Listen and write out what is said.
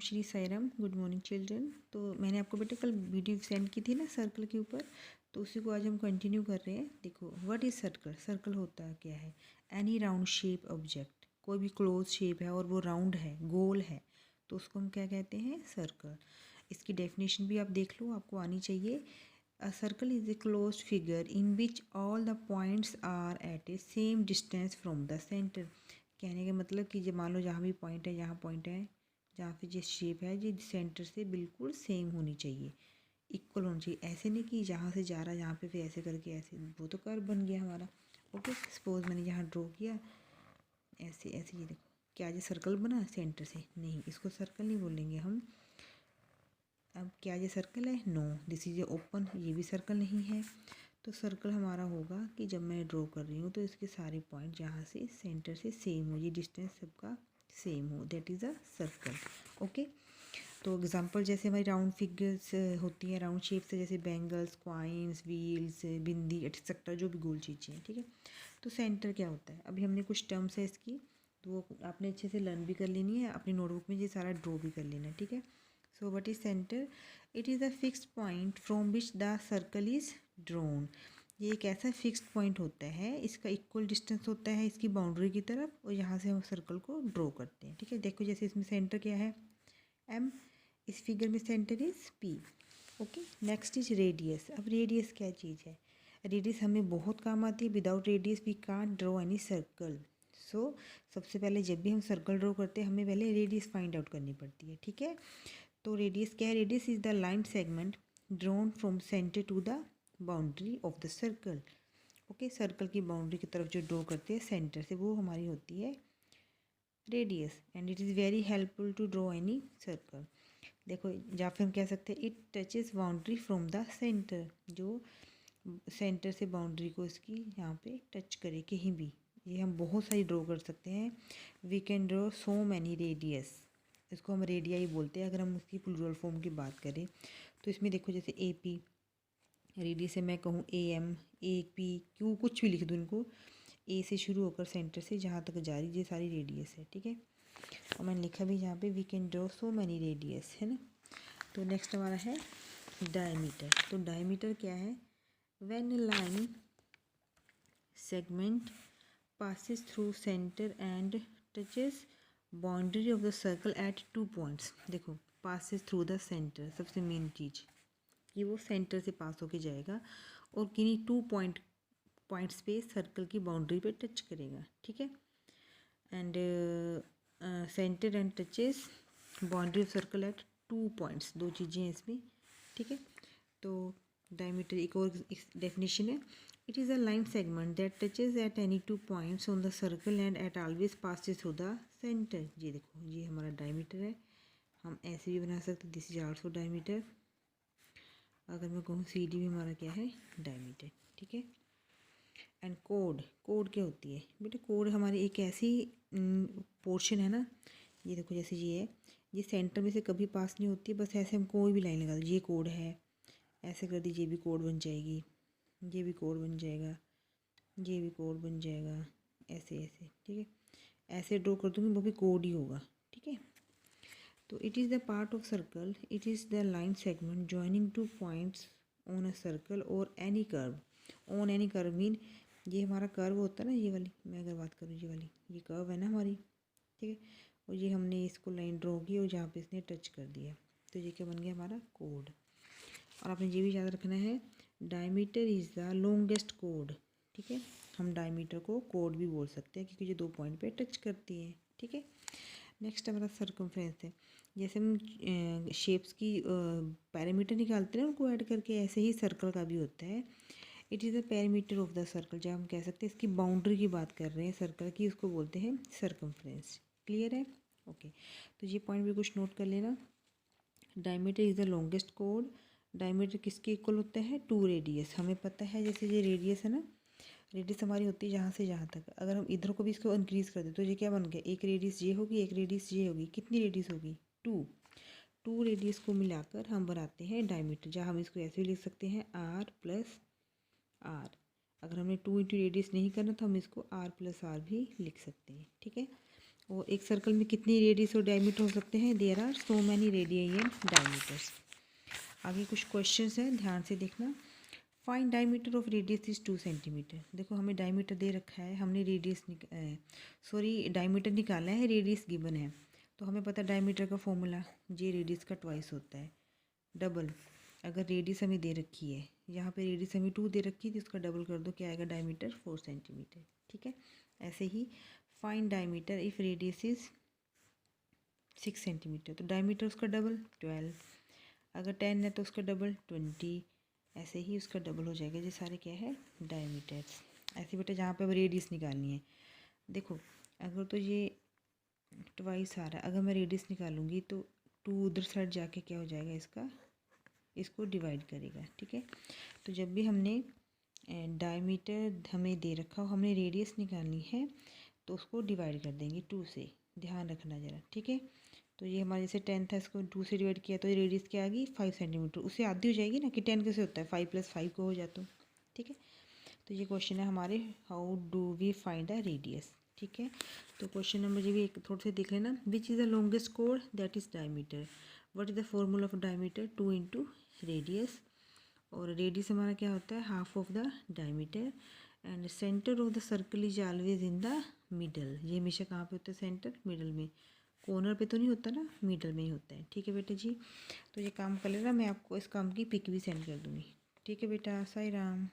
Shri Sairam. Good morning children. तो मैंने आपको बेटा कल वीडियो सेंड की थी ना सर्कल के ऊपर, तो उसी को आज हम कंटिन्यू कर रहे हैं। देखो, व्हाट इज़ सर्कल। सर्कल होता क्या है? एनी राउंड शेप ऑब्जेक्ट, कोई भी क्लोज शेप है और वो राउंड है, गोल है, तो उसको हम क्या कहते हैं? सर्कल। इसकी डेफिनेशन भी आप देख लो, आपको आनी चाहिए। A circle is a closed figure in which all the points are at a same distance from the centre. कहने का मतलब कि जब मान लो जहाँ भी पॉइंट है, जहाँ पॉइंट है, जहाँ पे जिस शेप है ये सेंटर से बिल्कुल सेम होनी चाहिए, इक्वल होनी चाहिए। ऐसे नहीं कि जहाँ से जा रहा है जहाँ पे फिर ऐसे करके ऐसे, वो तो कर्व बन गया हमारा। ओके, सपोज मैंने यहाँ ड्रॉ किया ऐसे ऐसे, ये देखो क्या ये सर्कल बना सेंटर से? नहीं, इसको सर्कल नहीं बोलेंगे हम। अब क्या ये सर्कल है? No, this is a open, ये भी सर्कल नहीं है। तो सर्कल हमारा होगा कि जब मैं ड्रॉ कर रही हूँ तो इसके सारे पॉइंट जहाँ से सेंटर से सेम हो, ये डिस्टेंस सबका सेम हो, that is a circle. Okay, तो एग्जांपल जैसे हमारी राउंड फिगर्स होती हैं, राउंड शेप से, जैसे बैंगल्स, कॉइन्स, व्हील्स, बिंदी एटसेट्रा, जो भी गोल चीज़ें हैं, ठीक है। तो सेंटर क्या होता है? अभी हमने कुछ टर्म्स है इसकी, तो वो आपने अच्छे से लर्न भी कर लेनी है, अपनी नोटबुक में ये सारा ड्रॉ भी कर लेना है, ठीक है। So what is centre? It is a fixed point from which the circle is drawn. ये एक ऐसा फिक्स्ड पॉइंट होता है, इसका इक्वल डिस्टेंस होता है इसकी बाउंड्री की तरफ, और यहाँ से हम सर्कल को ड्रॉ करते हैं, ठीक है। देखो जैसे इसमें सेंटर क्या है? एम। इस फिगर में centre is P. Okay, next is radius. अब रेडियस क्या चीज़ है? रेडियस हमें बहुत काम आती है। Without radius we can't draw any circle. So सबसे पहले जब भी हम सर्कल ड्रॉ करते हैं हमें पहले रेडियस फाइंड आउट करनी पड़ती है, ठीक है। तो रेडियस क्या है? Radius is the line segment drawn from centre to the boundary of the circle. Okay, circle की बाउंड्री की तरफ जो ड्रॉ करते हैं सेंटर से, वो हमारी होती है radius. And it is very helpful to draw any circle. देखो, या फिर हम कह सकते हैं it touches boundary from the centre, जो सेंटर से बाउंड्री को इसकी यहाँ पे टच करे कहीं भी। ये हम बहुत सारी ड्रॉ कर सकते हैं। We can draw so many radius. इसको हम रेडियाई बोलते हैं अगर हम उसकी प्लूरल फॉर्म की बात करें। तो इसमें देखो जैसे ए पी रेडियस है, मैं कहूँ A M, A P, Q, कुछ भी लिख दूँ इनको। ए से शुरू होकर सेंटर से जहाँ तक जा रही, ये सारी रेडियस है, ठीक है। और मैंने लिखा भी यहाँ पे we can draw so many radius, है ना। तो नेक्स्ट हमारा है डायमीटर। तो डायमीटर क्या है? When line segment passes through center and touches boundary of the circle at 2 points। देखो, passes through the center, सबसे मेन चीज़ कि वो सेंटर से पास होके जाएगा और किन्हीं 2 पॉइंट्स पे सर्कल की बाउंड्री पे टच करेगा, ठीक है। And centre and touches boundary of circle eight 2 points, दो चीज़ें हैं इसमें, ठीक है। तो डायमीटर एक और डेफिनेशन है। It is a line segment that touches at any 2 points on the circle and eight always passes through the centre. ये देखो, ये हमारा डायमीटर है। हम ऐसे भी बना सकते, दिस इज आल्सो डायमीटर। अगर मैं कहूँ सी डी भी हमारा क्या है? डायमीटर, ठीक है। एंड कोड, कोड क्या होती है बेटा? कोड हमारी एक ऐसी पोर्शन है ना, ये देखो जैसे ये है, ये सेंटर में से कभी पास नहीं होती, बस ऐसे हम कोई भी लाइन लगा दो, ये कोड है, ऐसे कर दीजिए, ये भी कोड बन जाएगी, ये भी कोड बन जाएगा, ये भी कोड बन जाएगा, ऐसे ऐसे, ठीक है। ऐसे ड्रॉ कर दूँगी, वो भी कोड ही होगा, ठीक है। तो it is the part of circle, it is the line segment joining 2 points on a circle और any curve. On any curve mean ये हमारा कर्व होता है ना, ये वाली, मैं अगर बात करूँ ये वाली, ये कर्व है ना हमारी, ठीक है। और ये हमने इसको लाइन ड्रॉ की और जहाँ पे इसने टच कर दिया, तो ये क्या बन गया? हमारा कोड। और आपने ये भी याद रखना है, diameter is the longest code, ठीक है। हम डायमीटर को कोड भी बोल सकते हैं क्योंकि ये 2 पॉइंट पे टच करती है, ठीक है। नेक्स्ट हमारा सर्कमफ्रेंस है। जैसे हम शेप्स की पैरामीटर निकालते हैं उनको ऐड करके, ऐसे ही सर्कल का भी होता है। It is the parameter of the circle. जब हम कह सकते हैं इसकी बाउंड्री की बात कर रहे हैं सर्कल की, उसको बोलते हैं सर्कमफ्रेंस। क्लियर है? ओके, तो ये पॉइंट भी कुछ नोट कर लेना। Diameter is the longest code. Diameter किसके इक्वल होता है? 2 रेडियस। हमें पता है जैसे ये रेडियस है ना, रेडियस हमारी होती है जहाँ से जहाँ तक। अगर हम इधर को भी इसको इंक्रीज़ कर दें तो ये क्या बन गया? एक रेडियस ये होगी, एक रेडियस ये होगी। कितनी रेडियस होगी? 2 रेडियस को मिलाकर हम बनाते हैं डायमीटर। जहाँ हम इसको ऐसे भी लिख सकते हैं आर प्लस आर। अगर हमने 2 इंटू रेडियस नहीं करना तो हम इसको आर प्लस आर भी लिख सकते हैं, ठीक है। और एक सर्कल में कितनी रेडियस और डायमीटर हो सकते हैं? There are so many radii and diameters. आगे कुछ क्वेश्चंस हैं, ध्यान से देखना। Find diameter of radius is 2 centimetre. देखो हमें डायमीटर दे रखा है, हमने रेडियस डायमीटर निकाला है, रेडियस गिवन है। तो हमें पता है डायमीटर का फॉर्मूला, जे रेडियस का ट्वाइस होता है, डबल। अगर रेडियस हमें दे रखी है, यहाँ पे रेडियस हमें 2 दे रखी है, तो इसका डबल कर दो, क्या आएगा? Diameter 4 centimetre. ठीक है। ऐसे ही find diameter if radius is 6 centimetre, तो डायमीटर उसका डबल 12। अगर 10 है तो उसका डबल 20। ऐसे ही उसका डबल हो जाएगा। ये सारे क्या है? डायमीटर्स। ऐसे बेटा जहाँ पे अब रेडियस निकालनी है, देखो अगर तो ये ट्वाइस आ रहा है, अगर मैं रेडियस निकालूंगी तो 2 उधर साइड जाके क्या हो जाएगा? इसको डिवाइड करेगा। ठीक है। तो जब भी हमने डायमीटर हमें दे रखा हो, हमने रेडियस निकालनी है, तो उसको डिवाइड कर देंगे 2 से। ध्यान रखना ज़रा। ठीक है। तो ये हमारे जैसे 10 था, इसको 2 से डिवाइड किया तो ये रेडियस क्या आ गई? 5 सेंटीमीटर। उससे आधी हो जाएगी ना, कि 10 कैसे होता है? 5 + 5 को हो जाता। ठीक है। तो ये क्वेश्चन है हमारे, how do we find a radius. ठीक है। तो क्वेश्चन नंबर ये भी एक थोड़ा सा देख लेना। Which is the longest code? That is diameter. What is the formula of diameter? 2 × radius. और रेडियस हमारा क्या होता है? Half of the diameter. And centre of the circle is always in the middle. ये हमेशा कहाँ पे होता है? सेंटर, मिडल में। कॉर्नर पे तो नहीं होता ना, मिडल में ही होता है। ठीक है बेटा जी। तो ये काम कर लेना, मैं आपको इस काम की पिक भी सेंड कर दूँगी। ठीक है बेटा, साई राम।